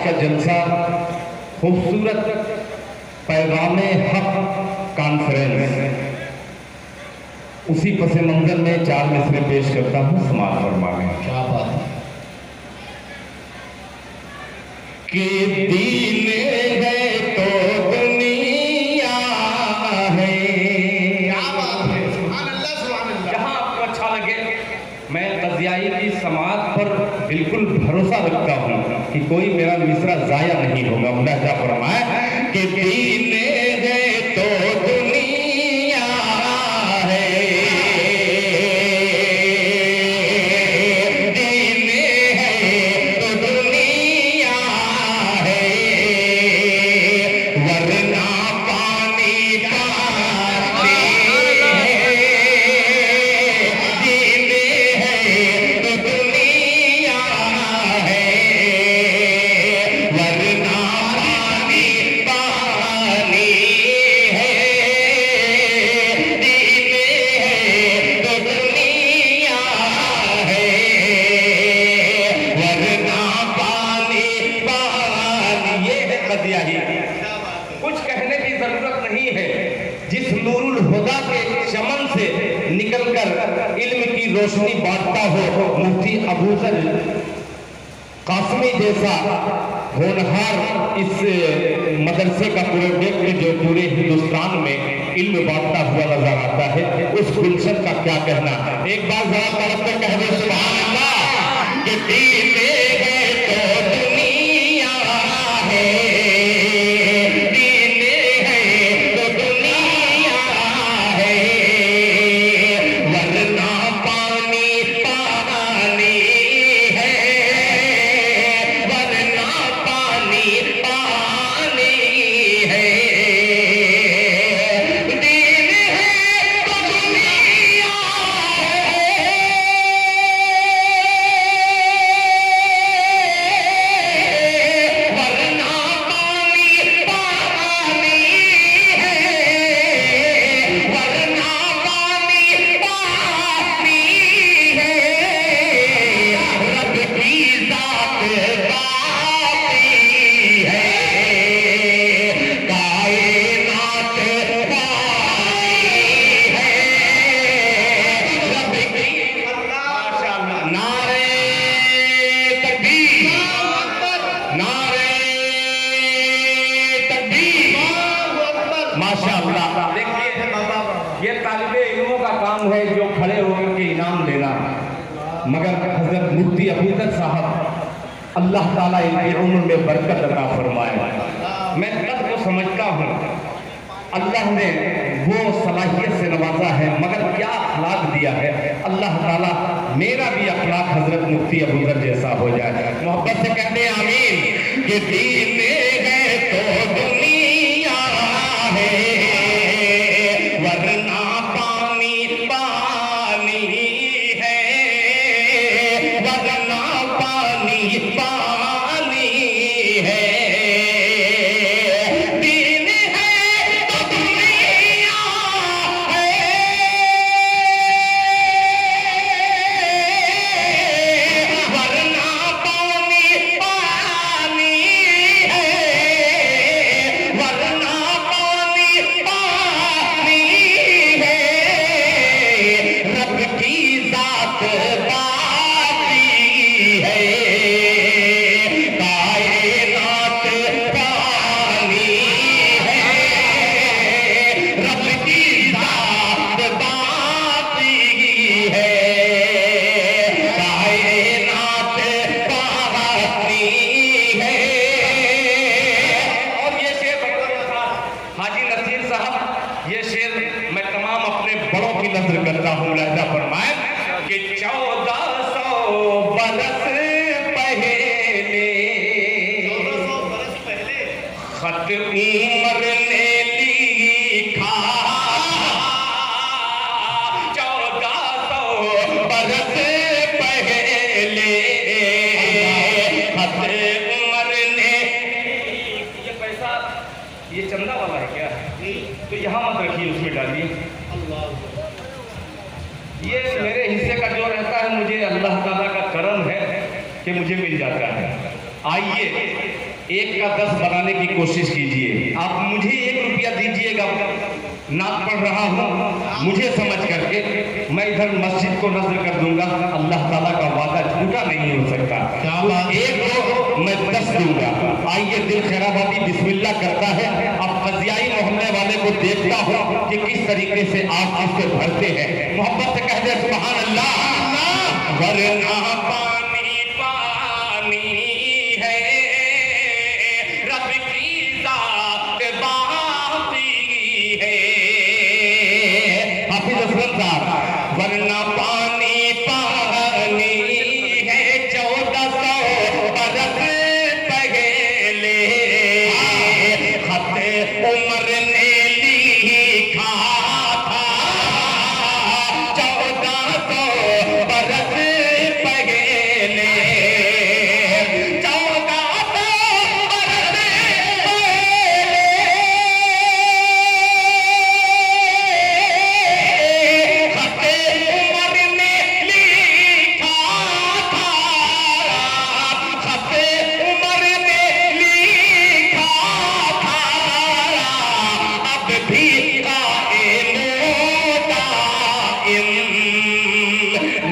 आज का जलसा खूबसूरत पैगामे हक कॉन्फ्रेंस, उसी पस मंजर में 4 मिसरे पेश करता हूँ। समाज फरमाने। क्या बात है कि दीन है तो दुनिया है। क्या बात है, सुभान अल्लाह सुभान अल्लाह। जहाँ आपको अच्छा लगे, मैं कज़ियाई की समाज पर बिल्कुल भरोसा रखता हूँ कि कोई मेरा मिसरा जाया नहीं होगा। मुझे क्या फरमाया कि दीन है तो दुनिया है, दीन है तो दुनिया है, वरना पानी पानी है, दीन है तो दुनिया है, वरना पानी पानी है, दीन है तो दुनिया है, वरना पानी पानी। ये है कज़ियाई। कुछ कहने की जरूरत नहीं है। जिस नूरुल हुदा के चमन से निकलकर इल्म की रोशनी बांटता हो मुफ्ती अबूजर कासमी जैसा होनहार इस मदरसे का पूरे व्यक्ति जो पूरे हिंदुस्तान में इल्म बांटता हुआ नजर आता है, उस गुलशन का क्या कहना। एक बार जरा तरफ से कह दो सुभान अल्लाह कि दीन है तो दुनिया है, दीन है तो दुनिया है, वरना पानी पानी है, वरना पानी पानी है, दीन है तो दुनिया है, वरना पानी पानी है, वरना पानी पानी है, रब की जात बाती है, कायनात पानी है, रब की माशाअल्लाह। नारे तकबीर, नारे तकबीर, माशाअल्लाह। देखिए ये तालिबे इल्मों का काम है जो खड़े होकर के इनाम देना, मगर हजरत मुफ्ती अबूजर साहब अल्लाह ताला इनकी उम्र में बरकत अता फरमाए। मैं कद को समझता हूँ अल्लाह ने वो सलाहियत से नवाजा है, मगर क्या अखलाक दिया है। अल्लाह ताला मेरा भी अखलाक हजरत मुफ्ती अबूजर जैसा हो जाए। मोहब्बत से कहते हैं आमीन कि दीन है तो दुनिया है, वरना पानी पानी है, वरना पानी पानी है, दीन है तो दुनिया है, वरना पानी पानी है, वरना पानी पानी है, रब की जात बाती है, कायनात पानी है, रब की जात बाती है, कायनात पानी है। और ये शेर हाजी नसीर साहब, ये शेर मैं तमाम अपने बड़ों की नजर करता हूँ। लहजा फरमाए कि 1400 बरस पहले खत उमर ने लिखा, 1400 बरस पहले खत उमर ने। ये पैसा ये चंदा वाला है क्या? तो यहाँ मत रखिए, उसमें डालिए। ये मेरे हिस्से का जो रहता है, मुझे अल्लाह ताला का करम है कि मुझे मिल जाता है। आइए एक का 10 बनाने की कोशिश कीजिए। आप मुझे 1 रुपया दीजिएगा, नाक पढ़ रहा हूँ मुझे समझ करके, मैं इधर मस्जिद को नजर कर दूंगा। अल्लाह ताला का वादा झूठा नहीं हो सकता। एक दो मैं 10 दूंगा। आइए दिल खैराबादी बिस्मिल्लाह करता है। अब कजियाई मोहल्ले वाले को देखता हूँ कि किस तरीके से आप इससे भरते हैं। मोहब्बत से कह दे सुभान अल्लाह। वरना पानी पानी है, रब की जात बाती है। हाफिज असलम साहब, वरना पानी पानी है 1400 बरस पहले खत उमर ने लिखा था। 1400 बरस पहले, 1400 बरस पहले खत उमर ने लिखा था। खत उमर ने लिखा था। अब भी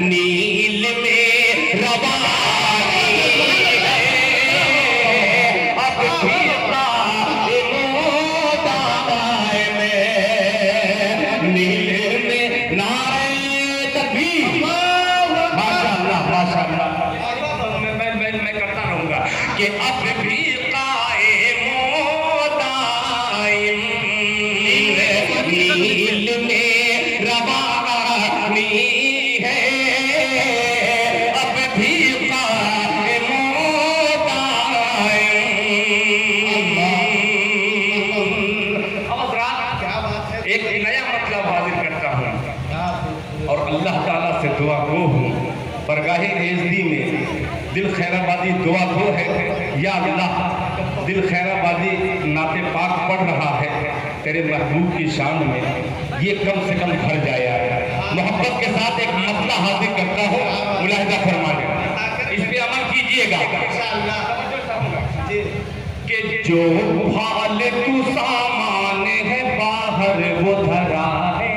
नील में रवानी है। अब भी नील में नारे तकबीर। माशाअल्लाह माशाअल्लाह। मैं करता रहूंगा कि अब भी नील में रवानी है। अब भी क्या बात है। एक नया मतलब हाजिर करता हूँ और अल्लाह ताला से दुआ गो हूँ। बरगाहे एजदी में दिल खैराबादी दुआ गो है। या अल्लाह, दिल खैराबादी नाते पाक पढ़ रहा है तेरे महबूब की शान में, ये कम से कम भर जाया है। मोहब्बत के साथ एक मसला हाजिर करता हूँ, मुलाहिजा फरमाने, इस पे अमल कीजिएगा कि जो फालतू सामान है बाहर वो धरा है।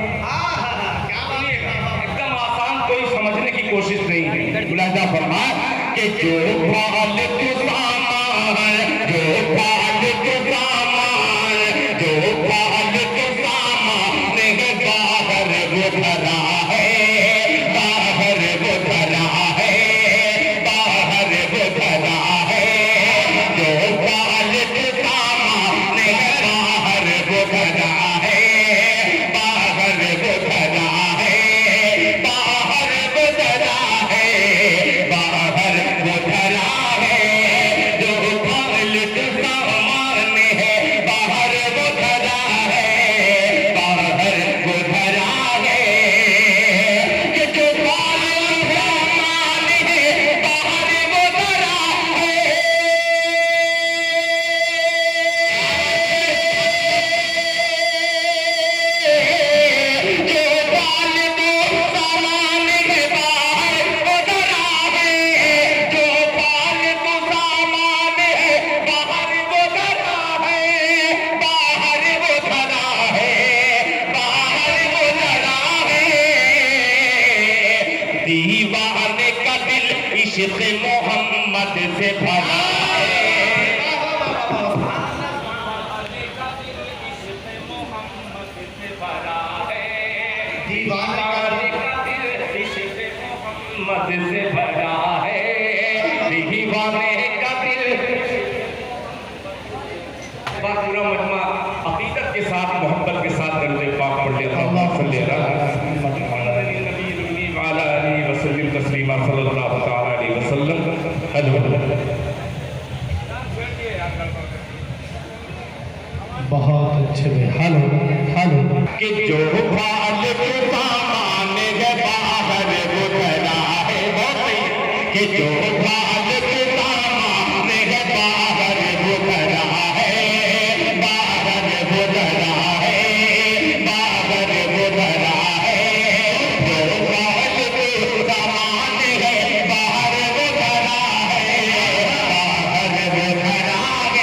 एकदम आसान, कोई समझने की कोशिश नहीं है। मुलाहिजा फरमाए कि जो फालतू सामान, जो फालतू सामान, जो फालतू सामान है बाहर वो धरा है। बाहर वो धरा है। बाहर वो धरा है। जो फालतू सामान है बाहर वो धरा है। बाहर वो धरा है। बाहर वो धरा है। बाहर वो धरा है। जो फालतू सामान है बाहर वो धरा है। बाहर वो धरा है। कि जो फालतू सामान है बाहर वो धरा है। जो फालतू सामान है बाहर वो धरा है। जो फालतू सामान है बाहर वो धरा है। बाहर वो धरा है। बाहर वो धरा है। दीवाने का दिल इश्क़ मोहम्मद से भरा है। दीवाने का दिल इश्क़ मोहम्मद से भरा है। दीवाने का दिल। पूरा मजमा अकीदत के साथ, मोहब्बत के साथ दरूद पाक पढ़ लेता हूँ। तस्लीमा सल्लल्लाहु तआला अलैहि वसल्लम। बहुत अच्छे में हेलो हेलो। कि जो फालतू सामान है बाहर वो धरा है। बहुत सही। कि जो फालतू सामान है बाहर वो धरा है। बाहर वो धरा है। बाहर वो धरा है। जो फालतू सामान है बाहर वो धरा है। बाहर वो धरा है।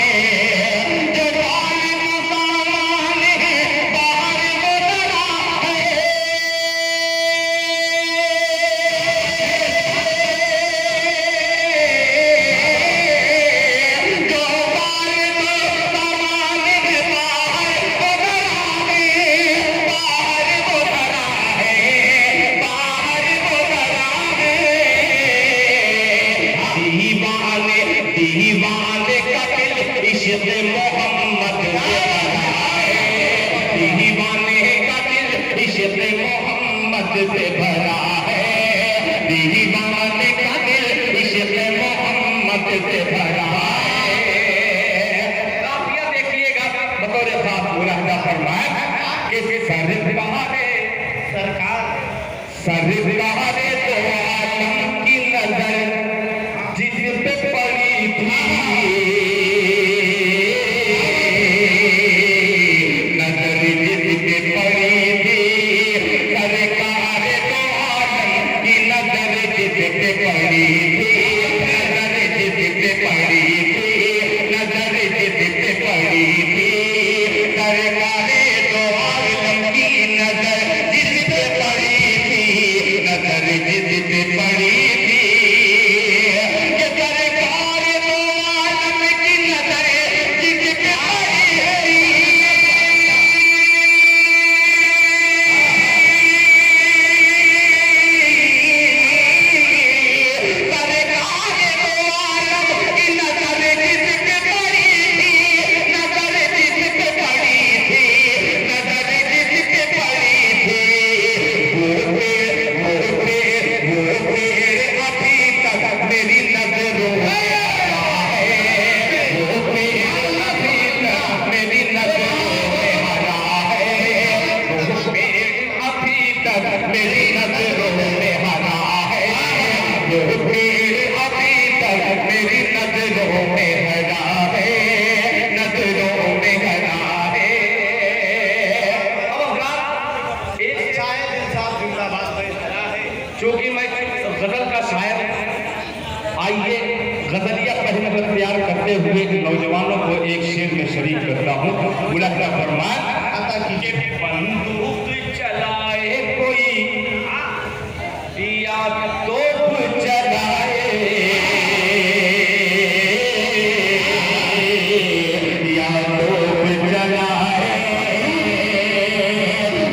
इश्क़ मोहम्मद से भरा है, दीवाने का दिल इश्क़ मोहम्मद से भरा है, दीवाने का दिल इश्क़ मोहम्मद से भरा है। काफिया देखिएगा बतौर खास मुलाहिजा फरमाया कि सरकार सरकार तो आलम की नजर जिस पे पड़ी थी, नजर जिस पे पड़ी थी, सरकार तो आलम की नजर जिस पे पड़ी थी, नजर जिस पे पड़ी थी, नजर जिस पे पड़ी थी, सरकार तो आलम की नजर जिस पे पड़ी थी, नजर जिस पे पड़ी थी, ये सरकार तो आलम की नजर जिस पे पड़ी थी, सरकार तो आलम की नजर जिस पे पड़ी थी, नजर जिस पे पड़ी थी, नजर जिस पे पड़ी थी, वो पेड़ अभी तक मेरी नजरों में हरा है, वो पेड़ अभी तक मेरी नजरों में हरा है, वो पेड़ अभी तक मेरी नजरों में हरा है, वो पेड़ अभी तक मेरी नजरों में हरा है, नजरों में हरा है। अब हजरात, एक शायद इंसाफ जिंदाबाद में खड़ा है। चूंकि मैं गजल का शायर, आइए गजलिया पहले तैयार करते हुए नौजवानों को एक शेर में शरीक करता हूँ। मुलाहिजा फरमाए अता कीजिए। बंदूक चलाए कोई या तोप चलाए, या तोप चलाए,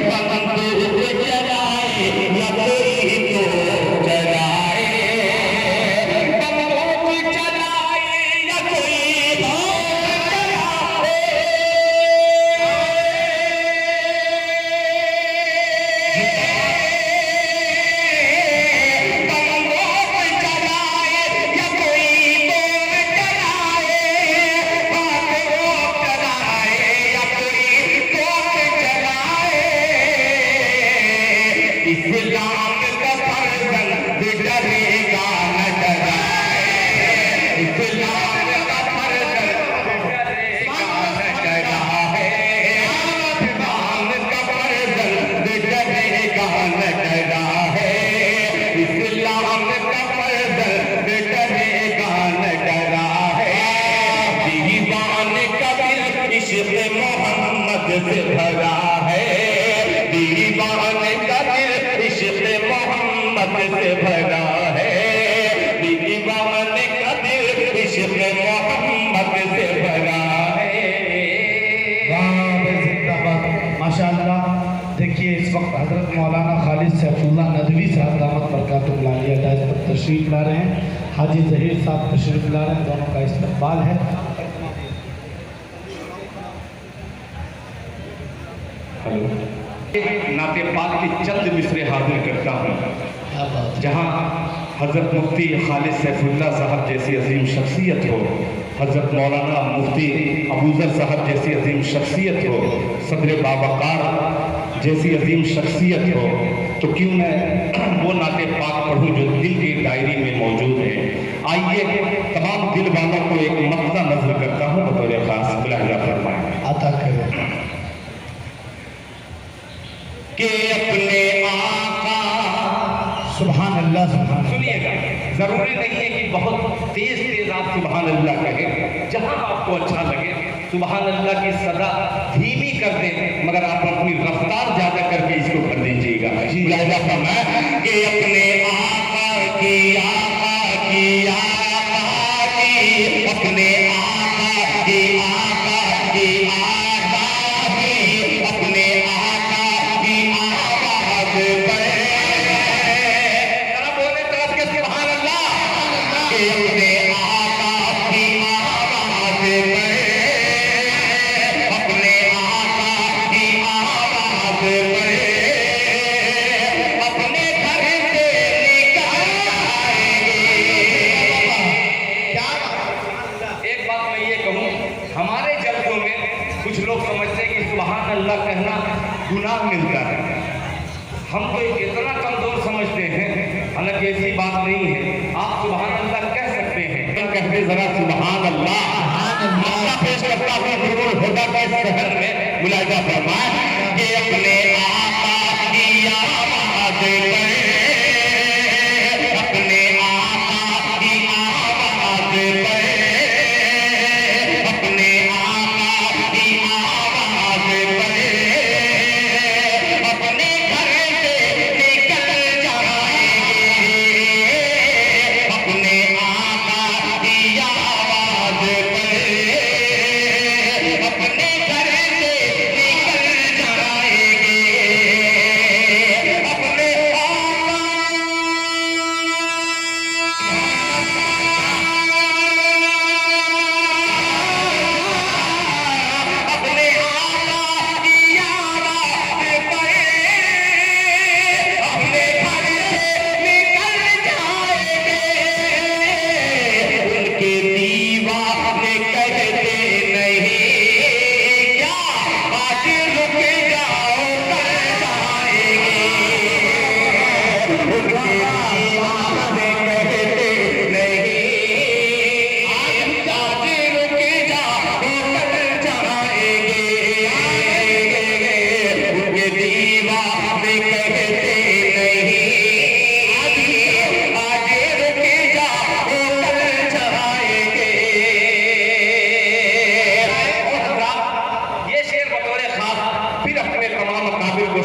बंदूक चलाए या कोई तोप चलाए, बंदूक चलाए या कोई तोप चलाए, इस्लाम का फर्जन डरेगा न डराए, इस्लाम का फर्जन डरेगा न डराए, इस्लाम का फर्जन डरेगा न डराए, इस्लाम का फर्जन डरेगा न डराए, दीवाने का दिल इश्क़ मोहम्मद से भरा है, दीवाने का दिल इश्क़ मोहम्मद से भरा है, दीवाने का दिल इश्क़ मोहम्मद से भरा है। माशाअल्लाह। देखिए इस वक्त हज़रत मौलाना खालिद सैफुल्लाह नदवी साहब दामत बरकातुहुल आलिया दाइस पर तशरीफ़ ला रहे हैं, हाजी ज़हीर साहब तशरीफ़ ला रहे हैं, दोनों का इस्तकबाल है। हेलो, नाते पाक की चंद मिसरे हाजिर करता हूँ, जहाँ हज़रत मुफ्ती खालिद सैफुल्लाह साहब जैसी अजीम शख्सियत हो, हज़रत मौलाना मुफ्ती अबूज़र साहब जैसी अजीम शख्सियत हो, सदर बावकार जैसी अजीम शख्सियत हो, तो क्यों मैं वो नाते पाक पढ़ूँ जो दिल की डायरी में मौजूद है। आइए तमाम दिल वालों को एक मक्ता नज़र करता हूँ बतौर खास। मुलाहिजा फरमाएं अता करें कि अपने आका, सुभान अल्लाह सुभान अल्लाह। सुनिएगा, जरूरी नहीं है कि बहुत तेज तेज आप सुभान अल्लाह कहें, जहां आपको अच्छा लगे सुभान अल्लाह की सदा धीमी कर दें, मगर आप अपनी रफ्तार ज्यादा करके इसको कर दीजिएगा। मुलाहिजा फरमाएं कि अपने आका की आका की आका की, अपने आका की आका की आका की, अपने आका की आवाज़ पर जरा बोले तरफ के सुभान अल्लाह, कि अपने आका की आवाज़ पर तनख्वाह मिलता है। हम तो इतना कमजोर समझते हैं, हालांकि ऐसी बात नहीं है। आप सुभान अल्लाह कह सकते हैं, कहते जरा सुभान अल्लाह। मौका पेश करता हूँ नूरुल हुदा के शहर में, मुलाहिजा फरमाए कि अपने आका की आवाज़ पर, अपने आका की आवाज़ पर, अपने आका की आवाज़ पर अपने घर से निकल जाएंगे, अपने आका की आवाज़ पर अपने घर से निकल जाएंगे, अपने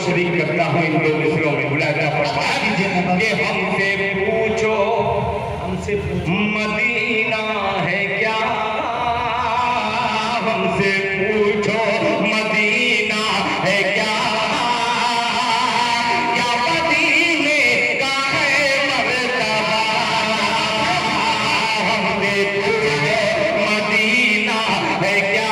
शरीक करता हूँ इन दो मिसरों में। मुलाहिजा फरमाया कि हमसे पूछो मदीना है क्या, हमसे पूछो मदीना है क्या, क्या मदीने का है मर्तबा, हमसे पूछो मदीना है क्या,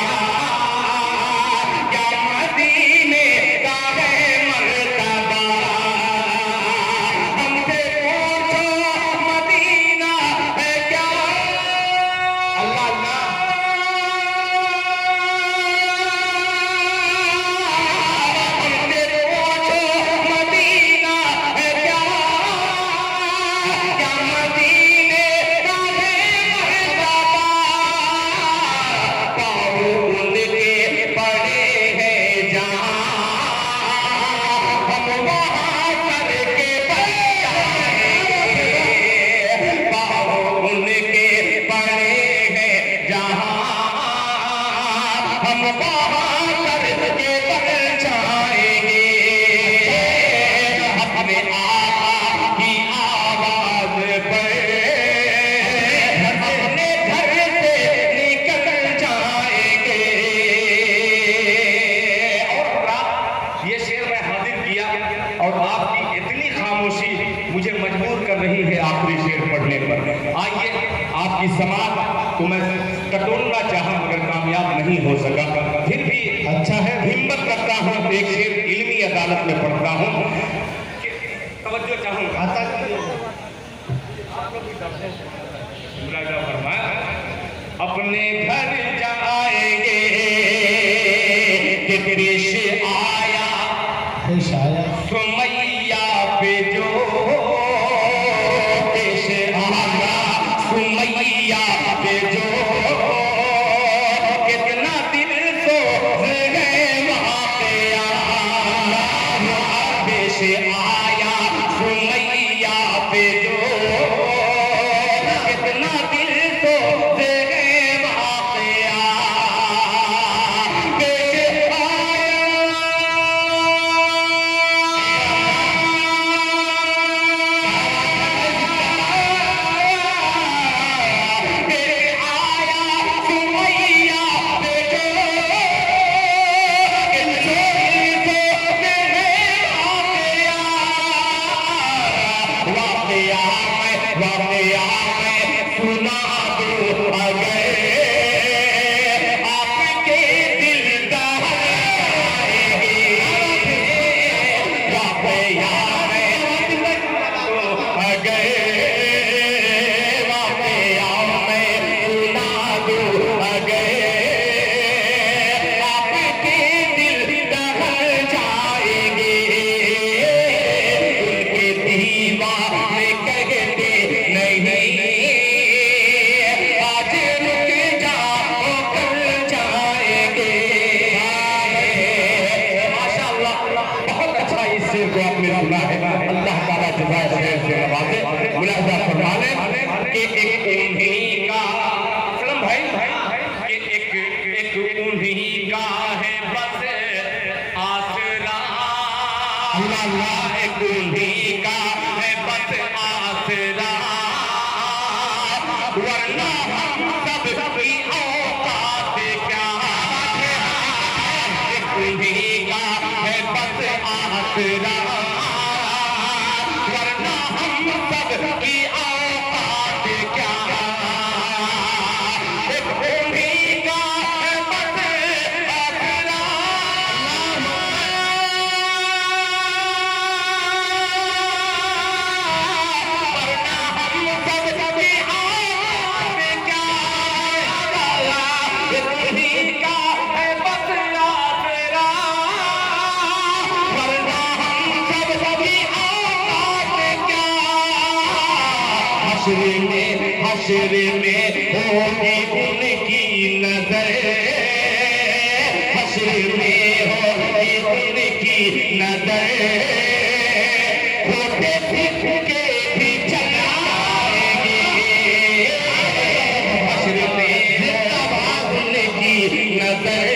और आपकी इतनी खामोशी मुझे मजबूर कर रही है आखिरी शेर पढ़ने पर। आइए आपकी समाज तो मैं टटोलना चाहा मगर कामयाब नहीं हो सका, फिर भी अच्छा है हिम्मत करता हूँ, एक शेर इल्मी अदालत में पढ़ता हूँ। तवज्जो चाहूँगा, अपने घर जाएंगे कि पेश आया सुमैया पे जो पेश आया, सुमैया पे जो कितना दिल सोच गए वहाँ पे पेश आया, सुमैया पे जो कितना दिल सोच गए वहाँ पे वरना हम सब की औकात क्या तुम्हीं का है बस आसरा, वरना हम सब की औकात क्या तुम्हीं का है बस आसरा। हश्र में होगी उनकी नजर, हश्र में होगी उनकी नजर, खोटे फिर के भी चल आएंगे, हश्र में होगी उनकी नजर,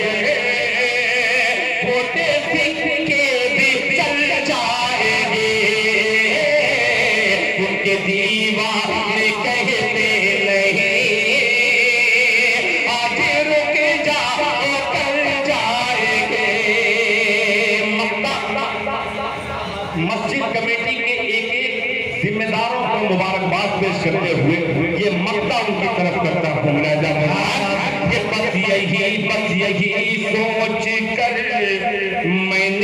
खोटे फिर के भी चल जाएंगे, उनके दीवाने कहते नहीं आज रुक जाओ कर जाएंगे। मस्जिद कमेटी के एक जिम्मेदारों को मुबारकबाद पेश करते हुए ये मक्ता उनकी तरफ करता हूँ। ये बस यही सोच कर मैंने